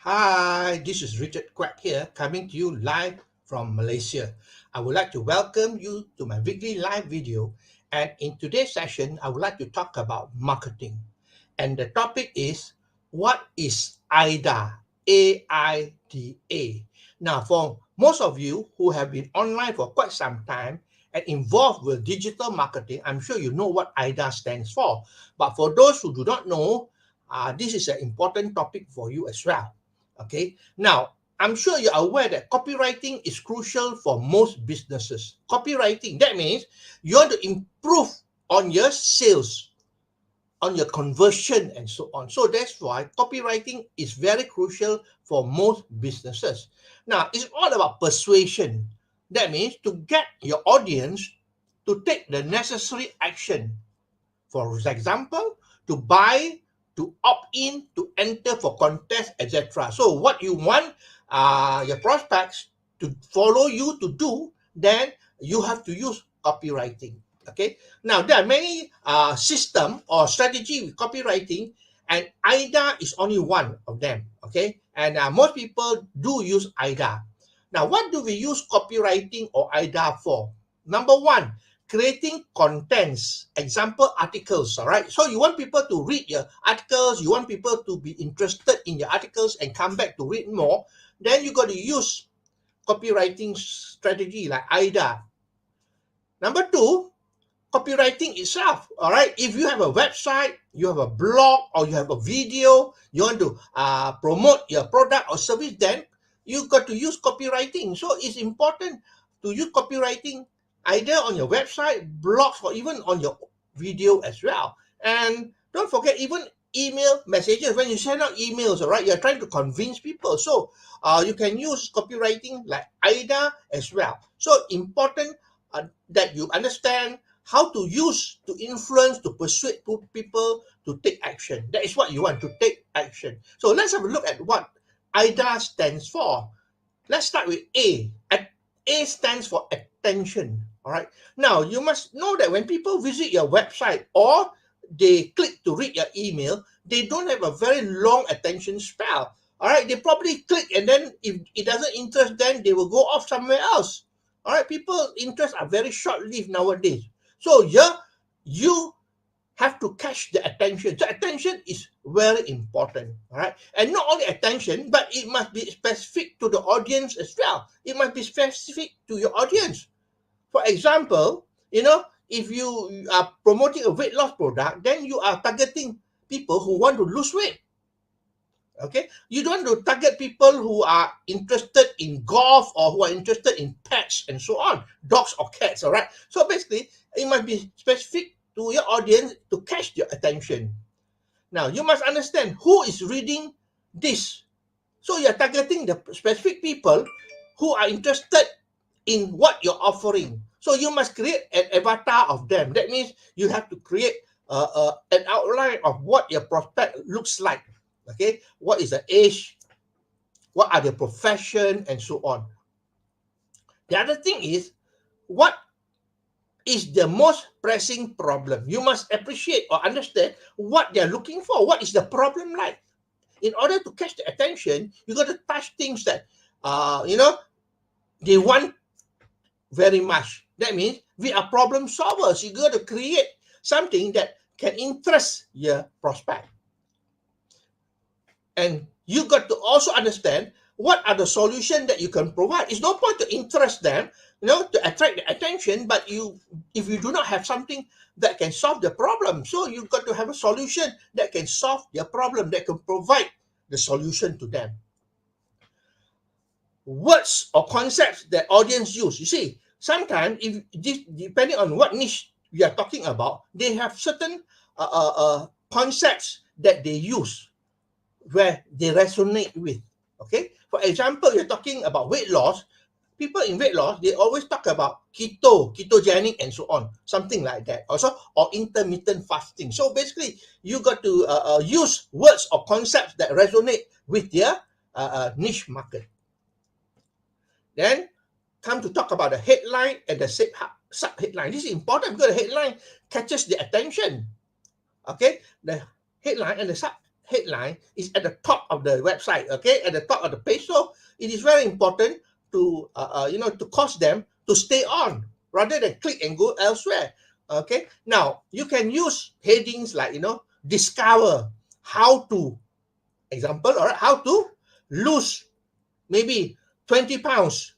Hi, this is Richard Quack here, coming to you live from Malaysia. I would like to welcome you to my weekly live video. And in today's session, I would like to talk about marketing. And the topic is, what is AIDA? AIDA. Now, for most of you who have been online for quite some time and involved with digital marketing, I'm sure you know what AIDA stands for. But for those who do not know, this is an important topic for you as well. Okay. Now, I'm sure you're aware that copywriting is crucial for most businesses. Copywriting, that means you want to improve on your sales, on your conversion, and so on. So that's why copywriting is very crucial for most businesses. Now, it's all about persuasion. That means to get your audience to take the necessary action. For example, to buy, to opt in, to enter for contest, etc. So what you want your prospects to follow you to do, then you have to use copywriting. Okay. Now there are many system or strategy with copywriting, and AIDA is only one of them. Okay, and most people do use AIDA. Now, what do we use copywriting or AIDA for? Number one, creating contents, example articles. All right, so you want people to read your articles, you want people to be interested in your articles and come back to read more, then you got to use copywriting strategy like AIDA. Number two, copywriting itself. All right, if you have a website, you have a blog, or you have a video, you want to promote your product or service, then you got to use copywriting. So it's important to use copywriting either on your website, blogs, or even on your video as well. And don't forget, even email messages. When you send out emails, all right, you're trying to convince people. So you can use copywriting like AIDA as well. So important that you understand how to use, to influence, to persuade people to take action. That is what you want, to take action. So let's have a look at what AIDA stands for. Let's start with A. A stands for attention. All right. Now, you must know that when people visit your website or they click to read your email, they don't have a very long attention span. All right. They probably click, and then if it doesn't interest them, they will go off somewhere else. All right. People's interests are very short-lived nowadays. So yeah, you have to catch the attention. So attention is very important. All right. And not only attention, but it must be specific to the audience as well. It must be specific to your audience. For example, if you are promoting a weight loss product, then you are targeting people who want to lose weight. Okay, you don't want to target people who are interested in golf or who are interested in pets and so on, dogs or cats. All right, so basically it must be specific to your audience to catch your attention. Now you must understand who is reading this. So you're targeting the specific people who are interested in what you're offering. So you must create an avatar of them. That means you have to create an outline of what your prospect looks like. Okay, what is the age, what are the profession, and so on. The other thing is, what is the most pressing problem? You must appreciate or understand what they're looking for. What is the problem like? In order to catch the attention, you got to touch things that they want very much. That means we are problem solvers. You got to create something that can interest your prospect. And you got to also understand what are the solutions that you can provide. It's no point to interest them, to attract the attention, but if you do not have something that can solve the problem, so you've got to have a solution that can solve their problem, that can provide the solution to them. Words or concepts that audience use. You see, sometimes if this, depending on what niche we are talking about, they have certain concepts that they use where they resonate with. Okay, for example, you're talking about weight loss. People in weight loss, they always talk about ketogenic, and so on, something like that. Also, or intermittent fasting. So basically, you got to use words or concepts that resonate with their niche market. Then come to talk about the headline and the sub-headline. This is important because the headline catches the attention. Okay, the headline and the headline is at the top of the website, okay, at the top of the page. So it is very important to to cause them to stay on rather than click and go elsewhere. Okay, now you can use headings like discover, how to, example, all right, how to lose maybe 20 pounds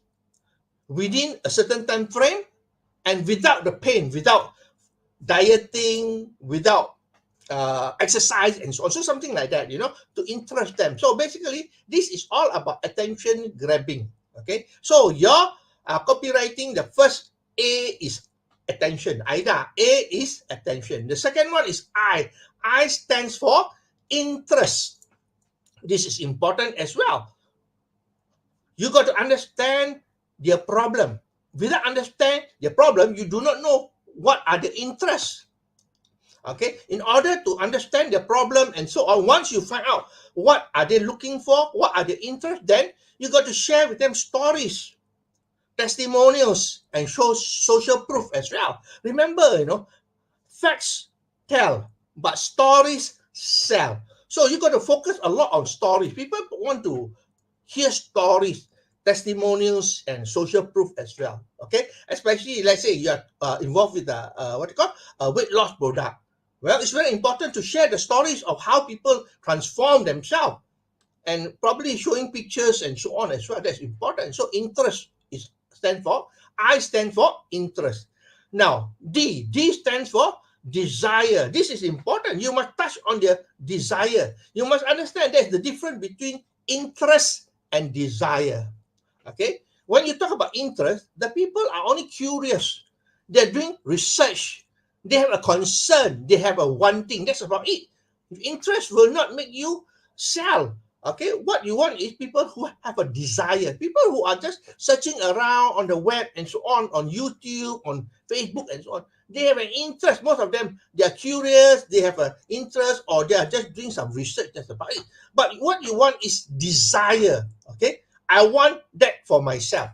within a certain time frame and without the pain, without dieting, without exercise and so on. So something like that, to interest them. So basically, this is all about attention grabbing. Okay. So your copywriting, the first A is attention. Aida, A is attention. The second one is I. I stands for interest. This is important as well. You got to understand their problem. Without understand their problem, you do not know what are the interests. Okay, in order to understand the problem and so on, once you find out what are they looking for, what are their interests, then you got to share with them stories, testimonials, and show social proof as well. Remember, facts tell, but stories sell. So you got to focus a lot on stories. People want to hear stories, testimonials, and social proof as well. Okay, especially let's say you are involved with a weight loss product. Well, it's very important to share the stories of how people transform themselves and probably showing pictures and so on as well. That's important. So interest is stand for, I stand for interest. Now D stands for desire. This is important. You must touch on their desire. You must understand there's the difference between interest and desire. Okay, when you talk about interest, the people are only curious. They're doing research. They have a concern. They have a wanting. That's about it. Interest will not make you sell. Okay, what you want is people who have a desire. People who are just searching around on the web and so on YouTube, on Facebook and so on. They have an interest. Most of them, they are curious. They have an interest, or they are just doing some research. That's about it. But what you want is desire. Okay, I want that for myself.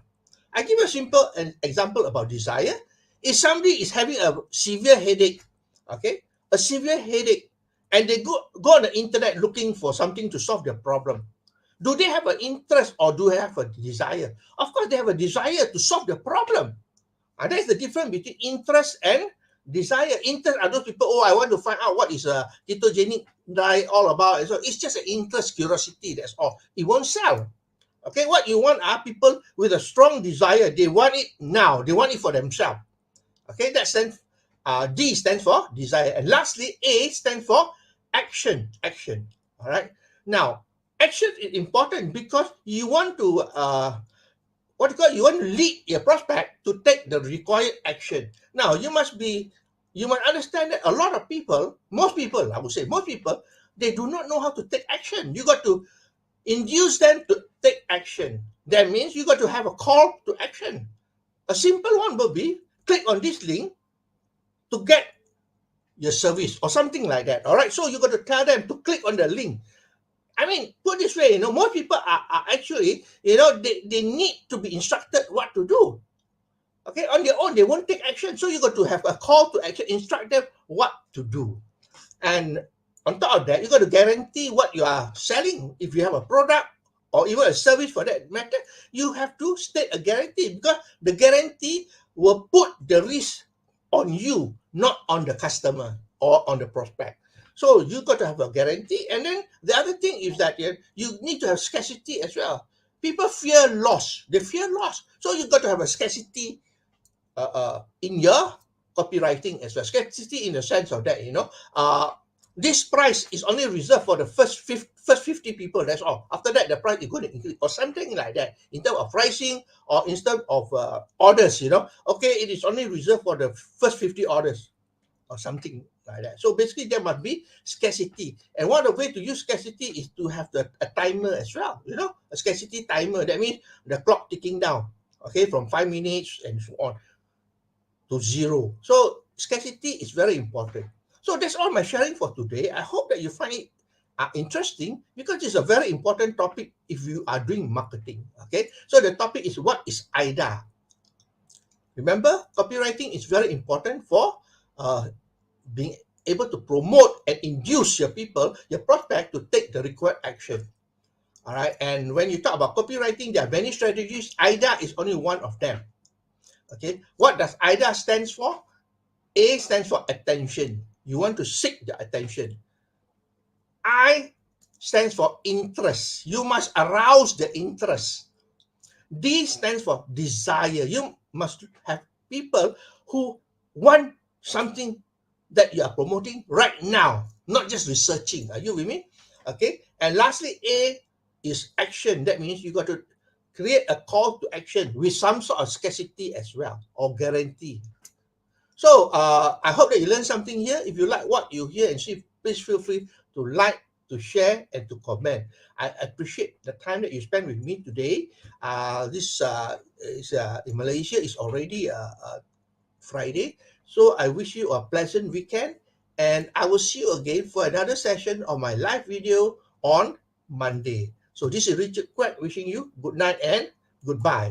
I give a simple example about desire. If somebody is having a severe headache, okay, a severe headache, and they go on the internet looking for something to solve their problem, do they have an interest or do they have a desire? Of course, they have a desire to solve the problem. And that's the difference between interest and desire. Interest are those people, I want to find out what is a ketogenic diet all about. And so it's just an interest, curiosity, that's all. It won't sell. Okay, what you want are people with a strong desire. They want it now. They want it for themselves. Okay, that stands, D stands for desire. And lastly, A stands for action. Action. All right. Now, action is important because you want to, you want to lead your prospect to take the required action. Now, you must understand that a lot of people, most people, I would say, most people, they do not know how to take action. You got to induce them to take action. That means you got to have a call to action. A simple one will be click on this link to get your service or something like that. All right. So you got to tell them to click on the link. I mean, put this way, most people are actually, they need to be instructed what to do. Okay. On their own, they won't take action. So you got to have a call to action, instruct them what to do. And on top of that, you got to guarantee what you are selling. If you have a product or even a service for that matter, you have to state a guarantee, because the guarantee will put the risk on you, not on the customer or on the prospect. So you got to have a guarantee. And then the other thing is that you need to have scarcity as well. People fear loss. They fear loss. So you got to have a scarcity in your copywriting as well. Scarcity in the sense of that, this price is only reserved for the first 50 people. That's all. After that, the price is going to increase or something like that in terms of pricing or in terms of orders. Okay, it is only reserved for the first 50 orders or something like that. So basically, there must be scarcity, and one of the way to use scarcity is to have a timer as well. A scarcity timer. That means the clock ticking down. Okay, from 5 minutes and so on to 0. So scarcity is very important. So that's all my sharing for today. I hope that you find it interesting, because it's a very important topic if you are doing marketing. Okay, so the topic is, what is Aida? Remember, copywriting is very important for being able to promote and induce your people, your prospect, to take the required action. All right. And when you talk about copywriting, there are many strategies. AIDA is only one of them. Okay. What does AIDA stands for? A stands for attention. You want to seek the attention. I stands for interest. You must arouse the interest. D stands for desire. You must have people who want something that you are promoting right now, not just researching. Are you with me? Okay. And lastly, A is action. That means you got to create a call to action with some sort of scarcity as well, or guarantee. So I hope that you learned something here. If you like what you hear and see, please feel free to like, to share, and to comment. I appreciate the time that you spent with me today. This is in Malaysia is already Friday. So I wish you a pleasant weekend, and I will see you again for another session of my live video on Monday. So this is Richard Quack wishing you good night and goodbye.